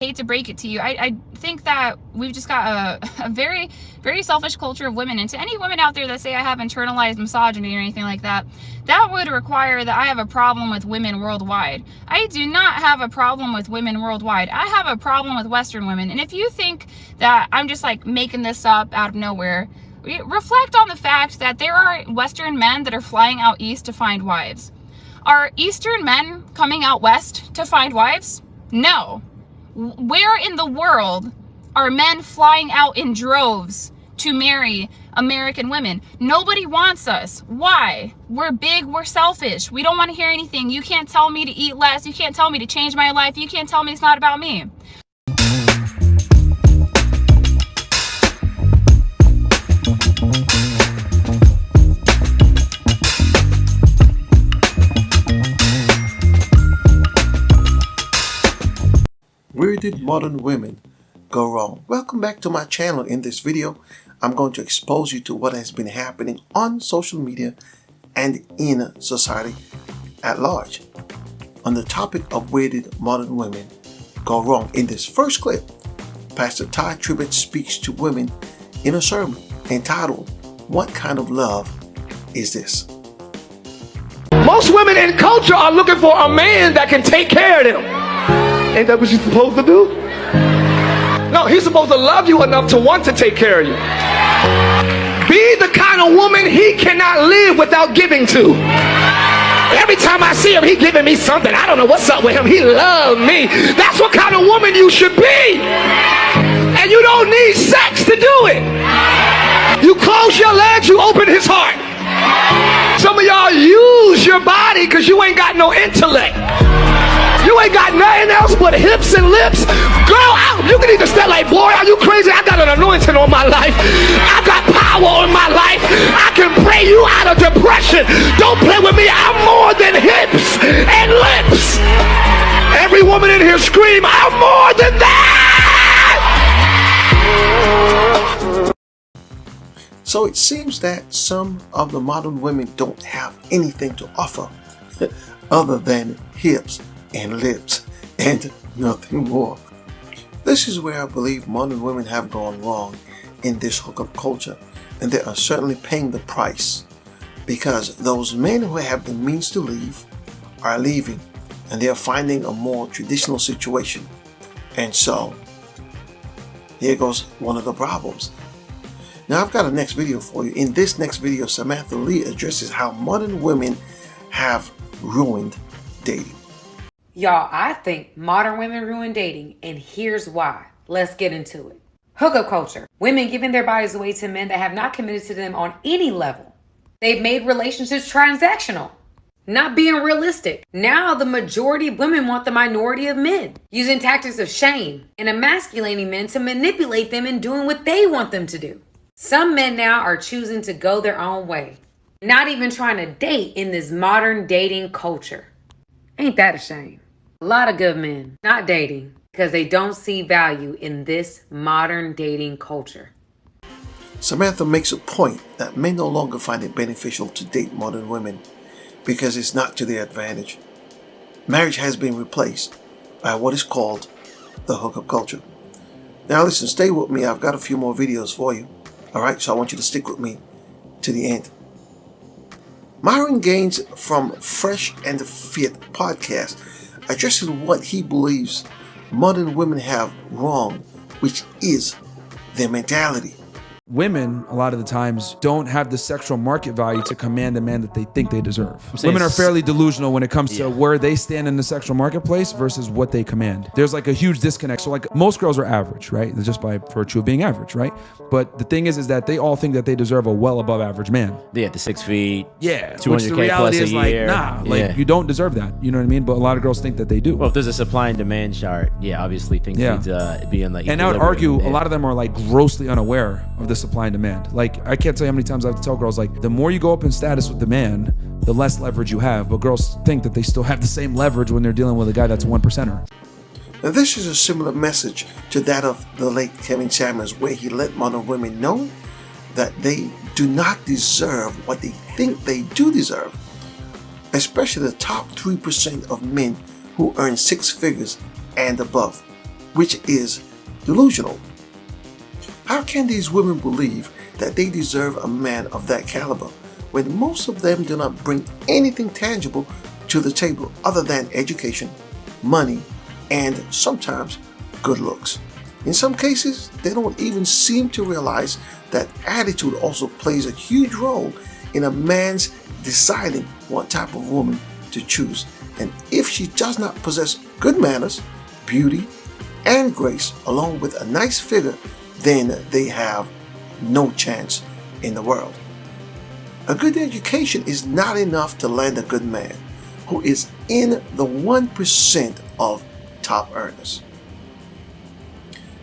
hate to break it to you, I think that we've just got a very, very selfish culture of women. And to any women out there that say I have internalized misogyny or anything like that, that would require that I have a problem with women worldwide. I do not have a problem with women worldwide. I have a problem with Western women. And if you think that I'm just like making this up out of nowhere, reflect on the fact that there are Western men that are flying out east to find wives. Are Eastern men coming out west to find wives? No. Where in the world are men flying out in droves to marry American women? Nobody wants us. Why? We're big, we're selfish. We don't want to hear anything. You can't tell me to eat less. You can't tell me to change my life. You can't tell me it's not about me. Where did modern women go wrong? Welcome back to my channel. In this video, I'm going to expose you to what has been happening on social media and in society at large on the topic of where did modern women go wrong. In this first clip, Pastor Tye Tribbett speaks to women in a sermon entitled, "What Kind of Love Is This?" Most women in culture are looking for a man that can take care of them. Ain't that what you're supposed to do? No, he's supposed to love you enough to want to take care of you. Be the kind of woman he cannot live without giving to. Every time I see him, he giving me something. I don't know what's up with him. He loves me. That's what kind of woman you should be. And you don't need sex to do it. You close your legs, you open his heart. Some of y'all use your body because you ain't got no intellect. You ain't got nothing else but hips and lips. Girl, you can either step like, boy, are you crazy? I got an anointing on my life. I got power on my life. I can pray you out of depression. Don't play with me. I'm more than hips and lips. Every woman in here scream, I'm more than that. So it seems that some of the modern women don't have anything to offer other than hips and lips and nothing more. This is where I believe modern women have gone wrong in this hookup culture, and they are certainly paying the price because those men who have the means to leave are leaving and they are finding a more traditional situation. And so here goes one of the problems. Now I've got a next video for you. In this next video, Samantha Lee addresses how modern women have ruined dating. Y'all, I think modern women ruin dating, and here's why. Let's get into it. Hookup culture. Women giving their bodies away to men that have not committed to them on any level. They've made relationships transactional, not being realistic. Now the majority of women want the minority of men, using tactics of shame and emasculating men to manipulate them in doing what they want them to do. Some men now are choosing to go their own way, not even trying to date in this modern dating culture. Ain't that a shame? A lot of good men not dating because they don't see value in this modern dating culture. Samantha makes a point that men no longer find it beneficial to date modern women because it's not to their advantage. Marriage has been replaced by what is called the hookup culture. Now listen, stay with me. I've got a few more videos for you. Alright, so I want you to stick with me to the end. Myron Gaines from Fresh and Fit podcast addresses what he believes modern women have wrong, which is their mentality. Women, a lot of the times, don't have the sexual market value to command the man that they think they deserve. Women are fairly delusional when it comes to where they stand in the sexual marketplace versus what they command. There's like a huge disconnect. So like most girls are average, right? Just by virtue of being average, right? But the thing is that they all think that they deserve a well above average man. Yeah, the 6 feet. Yeah, 200K which the reality plus is a like, year. nah, like you don't deserve that. You know what I mean? But a lot of girls think that they do. Well, if there's a supply and demand chart, yeah, obviously things need to be in like. And I would argue a lot of them are like grossly unaware of the supply and demand. Like, I can't tell you how many times I have to tell girls, like, the more you go up in status with the man, the less leverage you have. But girls think that they still have the same leverage when they're dealing with a guy that's a 1%er. Now this is a similar message to that of the late Kevin Samuels, where he let modern women know that they do not deserve what they think they do deserve. Especially the top 3% of men who earn 6 figures and above. which is delusional. How can these women believe that they deserve a man of that caliber when most of them do not bring anything tangible to the table other than education, money, and sometimes good looks? In some cases, they don't even seem to realize that attitude also plays a huge role in a man's deciding what type of woman to choose. And if she does not possess good manners, beauty, and grace, along with a nice figure, then they have no chance in the world. A good education is not enough to land a good man who is in the 1% of top earners.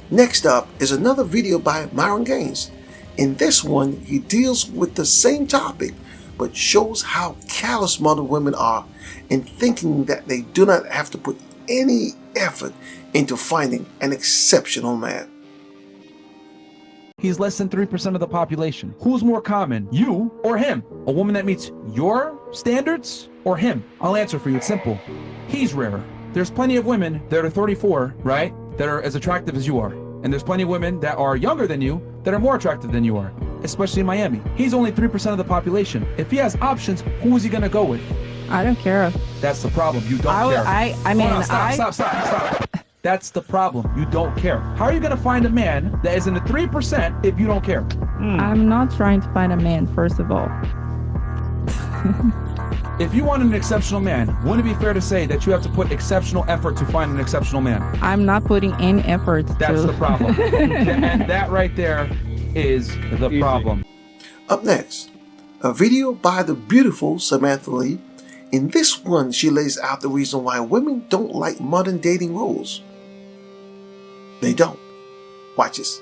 Next up is another video by Myron Gaines. In this one, he deals with the same topic, but shows how callous modern women are in thinking that they do not have to put any effort into finding an exceptional man. He's less than 3% of the population. Who's more common, you or him? A woman that meets your standards or him? I'll answer for you, it's simple. He's rarer. There's plenty of women that are 34, right, that are as attractive as you are. And there's plenty of women that are younger than you that are more attractive than you are, especially in Miami. He's only 3% of the population. If he has options, who is he gonna go with? I don't care. That's the problem. You don't care. I mean, Stop. That's the problem. You don't care. How are you gonna find a man that is in the 3% if you don't care? I'm not trying to find a man, first of all. If you want an exceptional man, wouldn't it be fair to say that you have to put exceptional effort to find an exceptional man? I'm not putting in effort. That's the problem. And that right there is the problem. Up next, a video by the beautiful Samantha Lee. In this one, she lays out the reason why women don't like modern dating rules. They don't. Watch this.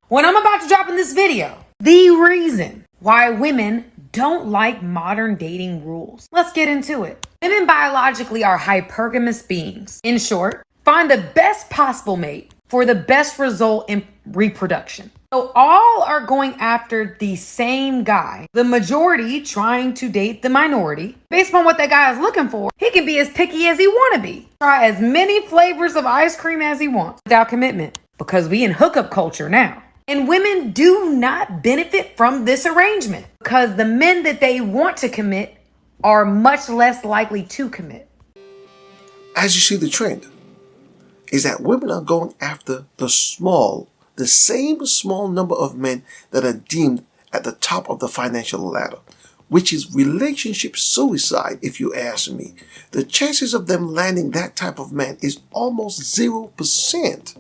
What I'm about to drop in this video, the reason why women don't like modern dating rules. Let's get into it. Women biologically are hypergamous beings. In short, find the best possible mate for the best result in reproduction. So all are going after the same guy. The majority trying to date the minority. Based on what that guy is looking for, he can be as picky as he want to be. Try as many flavors of ice cream as he wants without commitment. Because we in hookup culture now. And women do not benefit from this arrangement because the men that they want to commit are much less likely to commit. As you see, the trend is that women are going after the same small number of men that are deemed at the top of the financial ladder, which is relationship suicide if you ask me. The chances of them landing that type of man is almost 0%.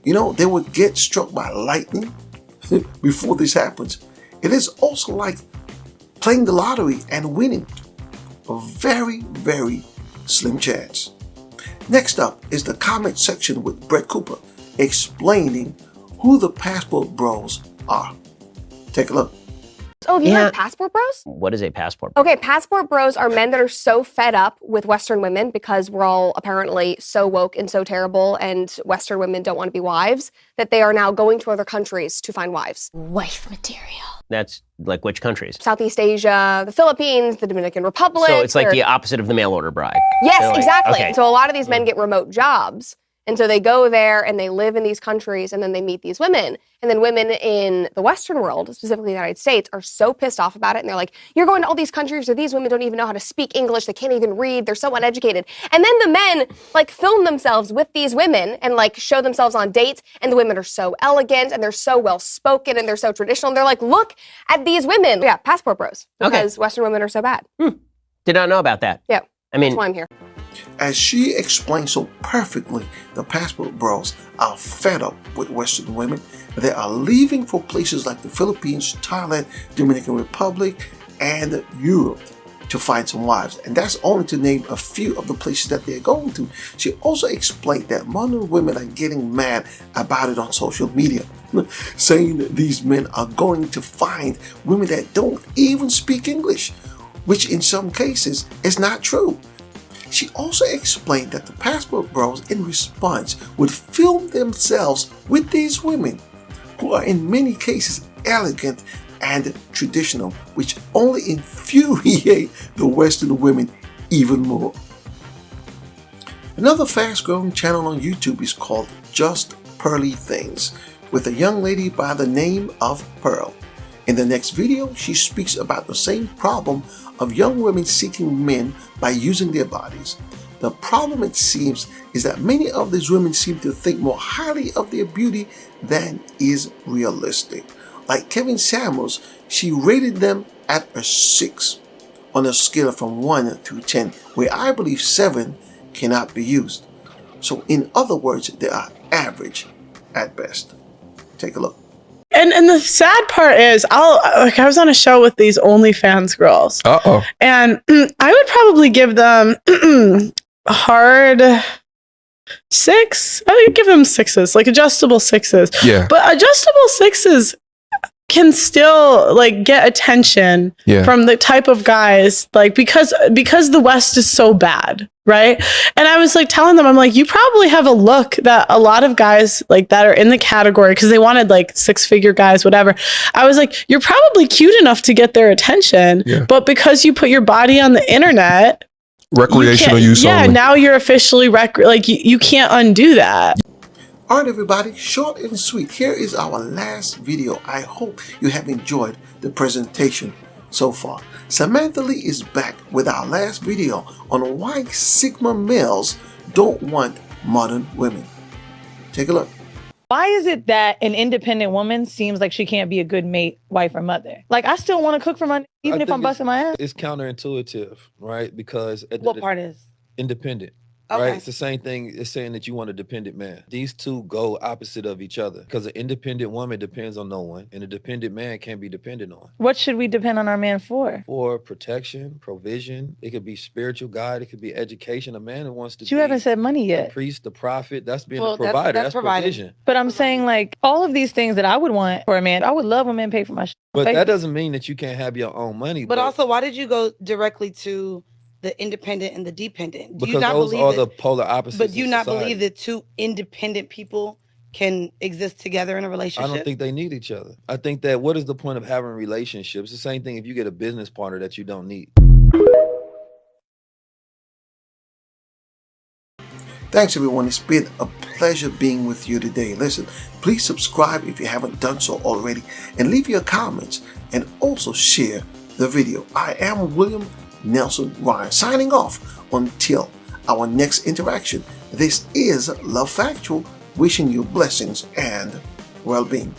You know, they would get struck by lightning before this happens. It is also like playing the lottery and winning. A very, very slim chance. Next up is the comment section with Brett Cooper explaining who the passport bros are. Take a look. Oh, have you heard of passport bros? What is a passport? Okay, passport bros are men that are so fed up with Western women because we're all apparently so woke and so terrible and Western women don't want to be wives that they are now going to other countries to find wives. Wife material. That's like which countries? Southeast Asia, the Philippines, the Dominican Republic. So it's like the opposite of the mail order bride. Yes, like, exactly. okay. So a lot of these men get remote jobs. And so they go there and they live in these countries and then they meet these women. And then women in the Western world, specifically the United States, are so pissed off about it. And they're like, you're going to all these countries where these women don't even know how to speak English. They can't even read. They're so uneducated. And then the men like film themselves with these women and like show themselves on dates. And the women are so elegant and they're so well spoken and they're so traditional. And they're like, look at these women. Yeah, passport bros. Because Western women are so bad. Did not know about that. Yeah. I mean, that's why I'm here. As she explained so perfectly, the passport bros are fed up with Western women. They are leaving for places like the Philippines, Thailand, Dominican Republic, and Europe to find some wives. And that's only to name a few of the places that they're going to. She also explained that modern women are getting mad about it on social media, saying that these men are going to find women that don't even speak English, which in some cases is not true. She also explained that the passport bros in response would film themselves with these women who are in many cases elegant and traditional, which only infuriate the Western women even more. Another fast-growing channel on YouTube is called Just Pearly Things with a young lady by the name of Pearl. In the next video, she speaks about the same problem of young women seeking men by using their bodies. The problem, it seems, is that many of these women seem to think more highly of their beauty than is realistic. Like Kevin Samuels, she rated them at a 6 on a scale from 1 to 10, where I believe 7 cannot be used. So in other words, they are average at best. Take a look. And the sad part is, I was on a show with these OnlyFans girls. And I would probably give them a hard 6. I would give them 6s, like adjustable 6s. Yeah. But adjustable 6s can still like get attention from the type of guys, like because the West is so bad, right? And I was like telling them, I'm like, you probably have a look that a lot of guys like that are in the category, because they wanted like 6-figure guys, whatever. I was like, you're probably cute enough to get their attention, but because you put your body on the internet, recreational use only. now you're officially you can't undo that. Alright everybody, short and sweet, here is our last video. I hope you have enjoyed the presentation so far. Samantha Lee is back with our last video on why Sigma males don't want modern women. Take a look. Why is it that an independent woman seems like she can't be a good mate, wife, or mother? Like, I still want to cook for my, even if I'm busting my ass. It's counterintuitive, right? Because What part is? Independent. Okay. Right? It's the same thing as saying that you want a dependent man. These two go opposite of each other, because an independent woman depends on no one, and a dependent man can't be depended on. What should we depend on our man for? For protection, provision. It could be spiritual guide. It could be education. A man who wants to But you haven't said money yet. the priest, the prophet, that's being a provider. That's provision. But I'm saying, like, all of these things that I would want for a man, I would love when men pay for my shit. But that doesn't mean that you can't have your own money. But also, why did you go directly to the independent and the dependent? Do you Because not those believe are that, the polar opposites. But do you in not society. believe that two independent people can exist together in a relationship? I don't think they need each other. I think that what is the point of having relationships? The same thing if you get a business partner that you don't need. Thanks everyone, it's been a pleasure being with you today. Listen, please subscribe if you haven't done so already, and leave your comments, and also share the video. I am William Nelson Ryan, signing off until our next interaction. This is Love Factual, wishing you blessings and well-being.